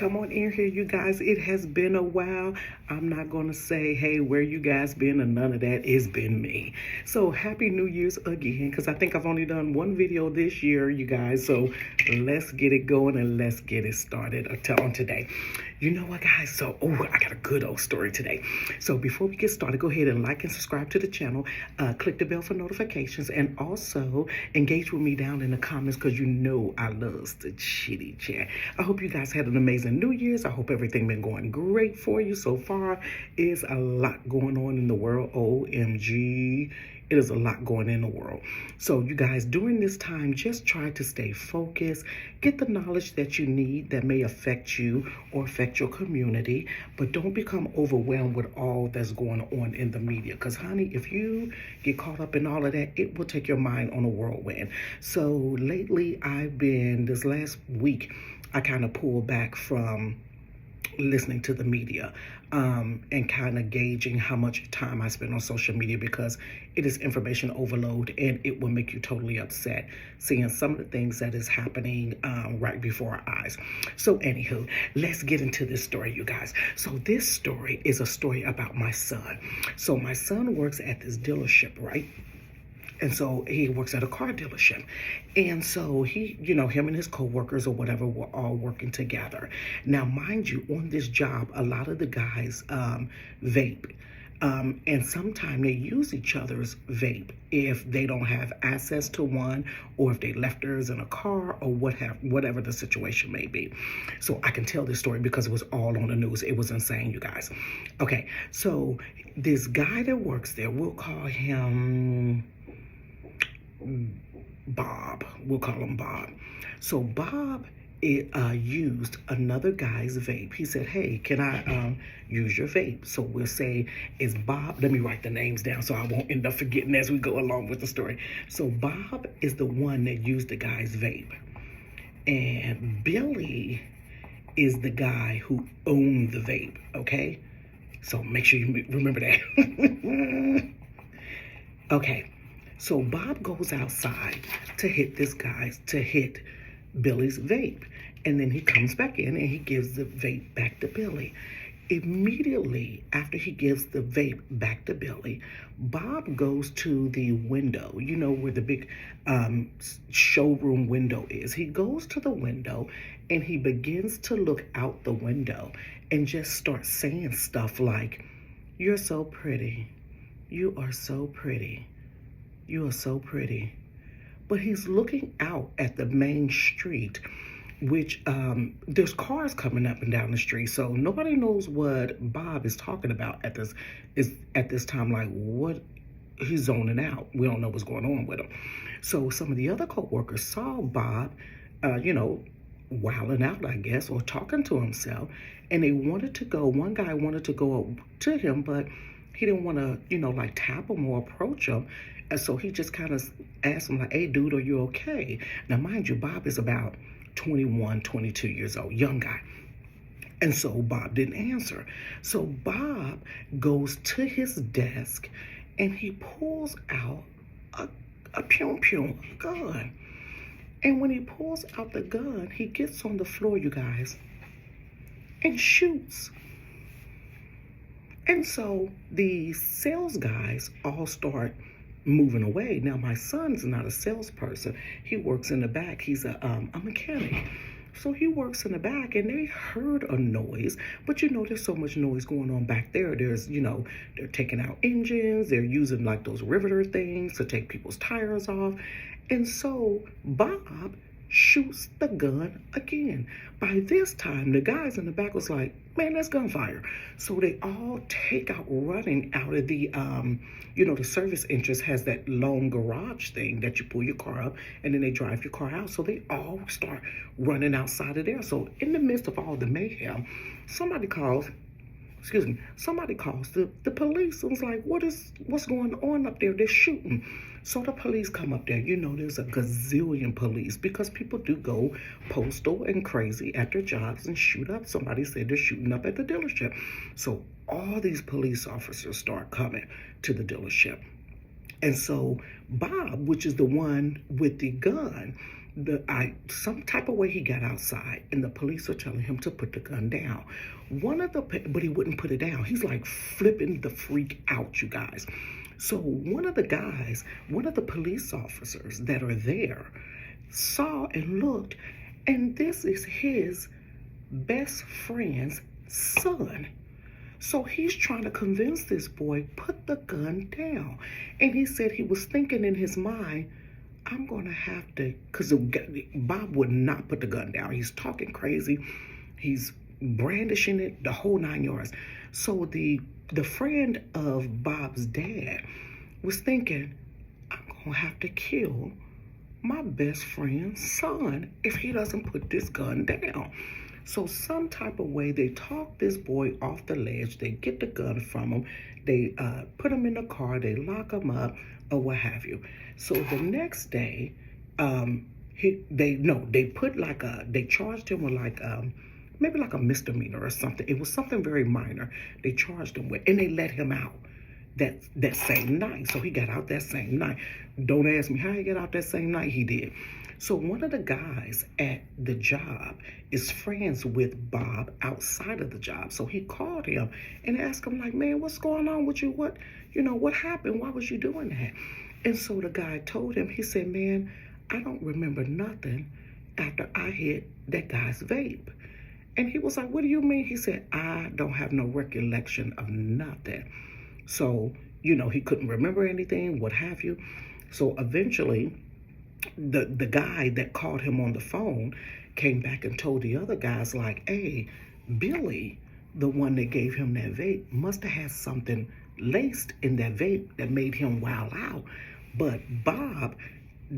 Come on in here, you guys. It has been a while. I'm not going to say, hey, where you guys been, and none of that. It's been me. So happy New Year's again, because I think I've only done one video this year, you guys. So let's get it going and let's get it started on today. You know what, guys? So, I got a good old story today. So before we get started, go ahead and like and subscribe to the channel. Click the bell for notifications, and also engage with me down in the comments, because you know I love the chitty chat. I hope you guys had an amazing New Year's. I hope everything been going great for you so far. Is a lot going on in the world. OMG. It is a lot going in the world. So you guys, during this time, just try to stay focused. Get the knowledge that you need that may affect you or affect your community. But don't become overwhelmed with all that's going on in the media. Because, honey, if you get caught up in all of that, it will take your mind on a whirlwind. So lately, this last week, I kind of pulled back from listening to the media and kind of gauging how much time I spend on social media, because it is information overload and it will make you totally upset seeing some of the things that is happening right before our eyes. So anywho, let's get into this story, you guys. So this story is a story about my son. So my son works at this dealership, right? And so he works at a car dealership. And so he, him and his coworkers or whatever were all working together. Now, mind you, on this job, a lot of the guys vape. And sometimes they use each other's vape if they don't have access to one, or if they left theirs in a car, or whatever the situation may be. So I can tell this story because it was all on the news. It was insane, you guys. Okay, so this guy that works there, we'll call him Bob. We'll call him Bob. So Bob used another guy's vape. He said, hey, can I use your vape? So we'll say it's Bob. Let me write the names down so I won't end up forgetting as we go along with the story. So Bob is the one that used the guy's vape. And Billy is the guy who owned the vape, okay? So make sure you remember that. Okay. So Bob goes outside to hit Billy's vape. And then he comes back in and he gives the vape back to Billy. Immediately after he gives the vape back to Billy, Bob goes to the window, where the big showroom window is. He goes to the window and he begins to look out the window and just starts saying stuff like, "You're so pretty. You are so pretty. You are so pretty." But he's looking out at the main street, which there's cars coming up and down the street. So nobody knows what Bob is talking about at this time. Like, what? He's zoning out. We don't know what's going on with him. So some of the other co-workers saw Bob, wilding out, I guess, or talking to himself. And they wanted to go. One guy wanted to go up to him, but he didn't want to, tap him or approach him. And so he just kind of asked him, like, hey, dude, are you okay? Now, mind you, Bob is about 21, 22 years old, young guy. And so Bob didn't answer. So Bob goes to his desk and he pulls out a pew gun. And when he pulls out the gun, he gets on the floor, you guys, and shoots. And so the sales guys all start moving away. Now, my son's not a salesperson. He works in the back. He's a mechanic. So he works in the back, and they heard a noise. But, there's so much noise going on back there. There's, they're taking out engines. They're using, like, those riveter things to take people's tires off. And so Bob shoots the gun again. By this time, the guys in the back was like, man, that's gunfire. So they all take out running out of the, the service entrance has that long garage thing that you pull your car up and then they drive your car out. So they all start running outside of there. So in the midst of all the mayhem, somebody calls the police and was like, what's going on up there? They're shooting. So the police come up there. There's a gazillion police because people do go postal and crazy at their jobs and shoot up. Somebody said they're shooting up at the dealership. So all these police officers start coming to the dealership. And so Bob, which is the one with the gun, some type of way he got outside, and the police are telling him to put the gun down. But he wouldn't put it down. He's like flipping the freak out, you guys. So one of the police officers that are there, saw and looked, and this is his best friend's son. So he's trying to convince this boy, put the gun down. And he said he was thinking in his mind, I'm going to have to, because Bob would not put the gun down. He's talking crazy. He's brandishing it, the whole 9 yards. So the friend of Bob's dad was thinking, I'm going to have to kill my best friend's son if he doesn't put this gun down. So some type of way, they talk this boy off the ledge. They get the gun from him. They put him in the car. They lock him up or what have you. So the next day, they charged him with maybe like a misdemeanor or something. It was something very minor. They charged him with, and they let him out that same night. So he got out that same night. Don't ask me how he got out that same night. He did. So one of the guys at the job is friends with Bob outside of the job. So he called him and asked him, like, man, what's going on with you? What happened? Why was you doing that? And so the guy told him, he said, man, I don't remember nothing after I hit that guy's vape. And he was like, what do you mean? He said, I don't have no recollection of nothing. So, he couldn't remember anything, what have you. So eventually, the guy that called him on the phone came back and told the other guys, like, hey, Billy, the one that gave him that vape, must have had something laced in that vape that made him wild out. But Bob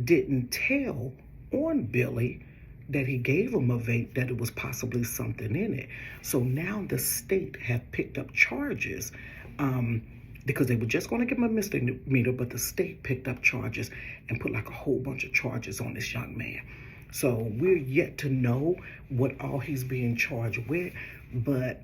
didn't tell on Billy that he gave him a vape, that it was possibly something in it. So now the state have picked up charges, because they were just going to give him a misdemeanor, but the state picked up charges and put like a whole bunch of charges on this young man. So we're yet to know what all he's being charged with, but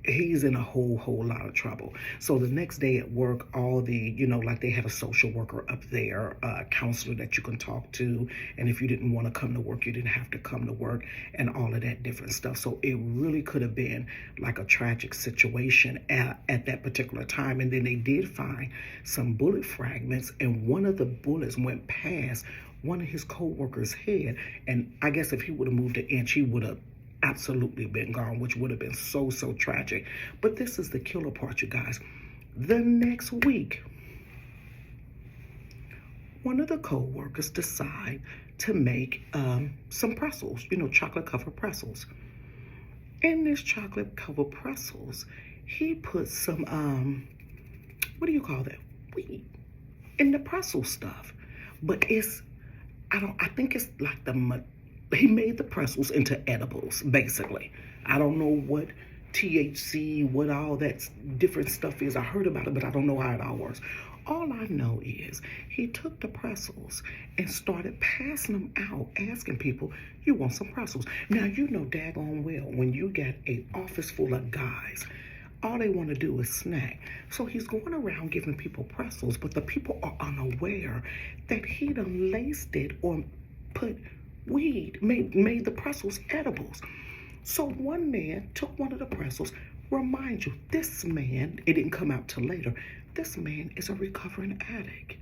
he's in a whole lot of trouble. So the next day at work, all the, like they had a social worker up there, a counselor that you can talk to. And if you didn't want to come to work, you didn't have to come to work and all of that different stuff. So it really could have been like a tragic situation at that particular time. And then they did find some bullet fragments, and one of the bullets went past one of his co-workers' head. And I guess if he would have moved an inch, he would have absolutely been gone, which would have been so tragic. But this is the killer part, you guys. The next week, one of the co-workers decide to make some pretzels, chocolate covered pretzels. In this chocolate covered pretzels, he put some what do you call that, weed in the pretzel stuff. But I think it's like he made the pretzels into edibles, basically. I don't know what THC, what all that different stuff is. I heard about it, but I don't know how it all works. All I know is he took the pretzels and started passing them out, asking people, you want some pretzels? Now, daggone well, when you got an office full of guys, all they want to do is snack. So he's going around giving people pretzels, but the people are unaware that he done laced it or put weed, made the pretzels edibles. So one man took one of the pretzels. Remind you, this man, it didn't come out till later, this man is a recovering addict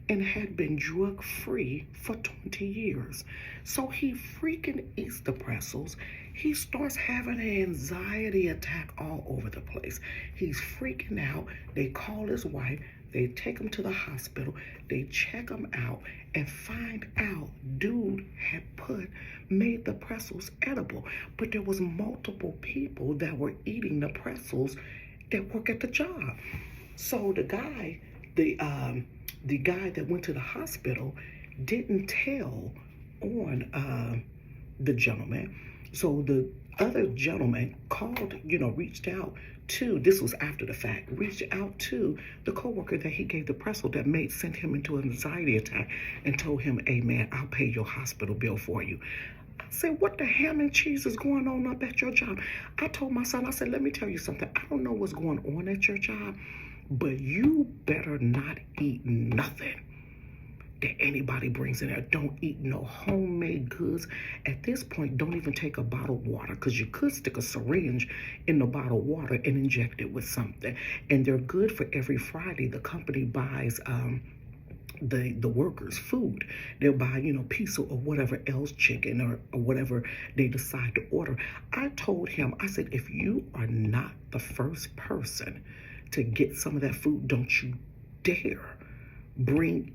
and had been drug-free for 20 years. So he freaking eats the pretzels. He starts having an anxiety attack all over the place. He's freaking out. They call his wife. They take him to the hospital. They check him out and find out dude had made the pretzels edible. But there was multiple people that were eating the pretzels that work at the job. So the guy that went to the hospital didn't tell on the gentleman. So the other gentleman called, reached out to, this was after the fact, reached out to the coworker that he gave the pretzel that sent him into an anxiety attack and told him, hey man, I'll pay your hospital bill for you. I said, what the ham and cheese is going on up at your job? I told my son, I said, let me tell you something. I don't know what's going on at your job, But you better not eat nothing that anybody brings in there. Don't eat no homemade goods. At this point, don't even take a bottled water, because you could stick a syringe in the bottled water and inject it with something. And they're good for every Friday. The company buys the workers food. They'll buy, pizza or whatever else, chicken or whatever they decide to order. I told him, I said, if you are not the first person to get some of that food, don't you dare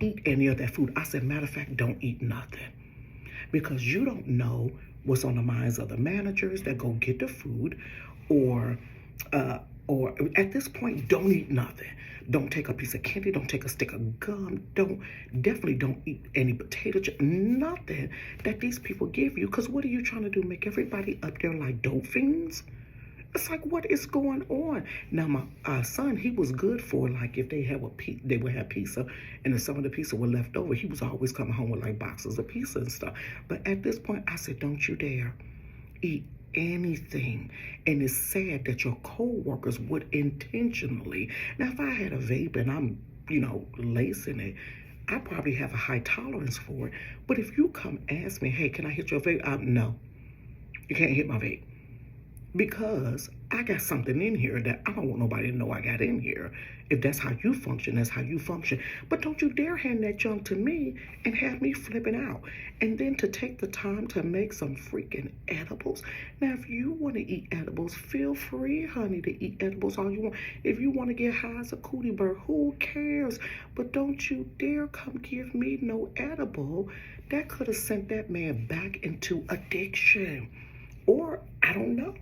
eat any of that food. I said, matter of fact, don't eat nothing, because you don't know what's on the minds of the managers that go get the food, or at this point, don't eat nothing. Don't take a piece of candy. Don't take a stick of gum. Definitely don't eat any potato chip, nothing that these people give you. Because what are you trying to do? Make everybody up there like dope fiends? It's like, what is going on? Now, my son, he was good for, like, if they they would have pizza, and if some of the pizza were left over, he was always coming home with, like, boxes of pizza and stuff. But at this point, I said, don't you dare eat anything. And it's sad that your co-workers would intentionally. Now, if I had a vape and I'm, lacing it, I probably have a high tolerance for it. But if you come ask me, hey, can I hit your vape? No, you can't hit my vape. Because I got something in here that I don't want nobody to know I got in here. If that's how you function, that's how you function. But don't you dare hand that junk to me and have me flipping out. And then to take the time to make some freaking edibles. Now, if you want to eat edibles, feel free, honey, to eat edibles all you want. If you want to get high as a cootie bird, who cares? But don't you dare come give me no edible. That could have sent that man back into addiction. Or, I don't know.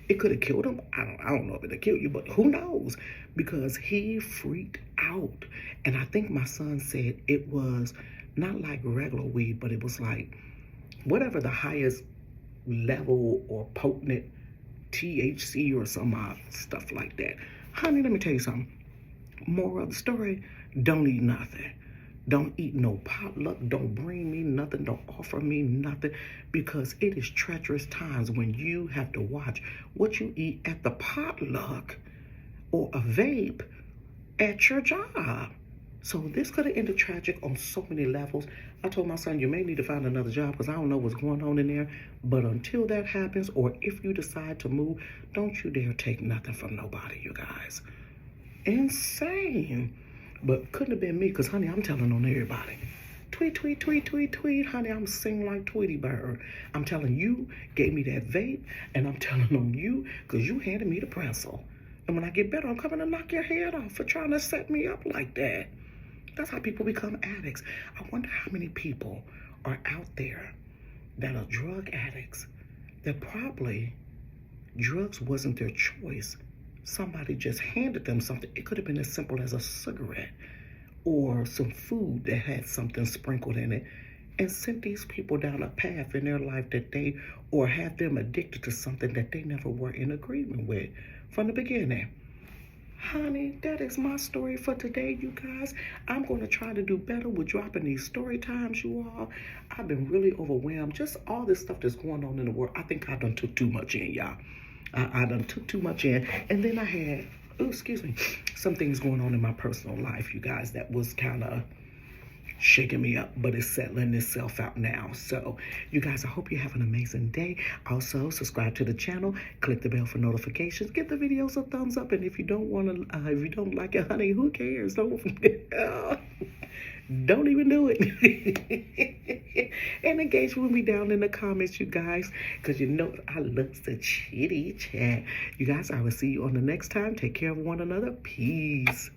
It could have killed him. I don't know if it'll kill you, but who knows? Because he freaked out. And I think my son said it was not like regular weed, but it was like whatever the highest level or potent THC or some stuff like that. Honey, let me tell you something. Moral of the story, don't eat nothing. Don't eat no potluck. Don't bring me nothing. Don't offer me nothing, because it is treacherous times when you have to watch what you eat at the potluck or a vape at your job. So this could have ended tragic on so many levels. I told my son, you may need to find another job, because I don't know what's going on in there. But until that happens, or if you decide to move, don't you dare take nothing from nobody, you guys. Insane. But couldn't have been me, because, honey, I'm telling on everybody. Tweet, tweet, tweet, tweet, tweet. Honey, I'm singing like Tweety Bird. I'm telling you, gave me that vape, and I'm telling on you, because you handed me the pencil. And when I get better, I'm coming to knock your head off for trying to set me up like that. That's how people become addicts. I wonder how many people are out there that are drug addicts that probably drugs wasn't their choice. Somebody just handed them something. It could have been as simple as a cigarette or some food that had something sprinkled in it, and sent these people down a path in their life or have them addicted to something that they never were in agreement with from the beginning. Honey, that is my story for today, you guys. I'm going to try to do better with dropping these story times, you all. I've been really overwhelmed. Just all this stuff that's going on in the world. I think I done took too much in, y'all. I done took too much in. And then I had, some things going on in my personal life, you guys, that was kind of shaking me up, but it's settling itself out now. So, you guys, I hope you have an amazing day. Also, subscribe to the channel, click the bell for notifications, give the videos a thumbs up, and if you don't want to, if you don't like it, honey, who cares? Don't even do it. And engage with me down in the comments, you guys, because you know I love the chitty chat. You guys, I will see you on the next time. Take care of one another. Peace.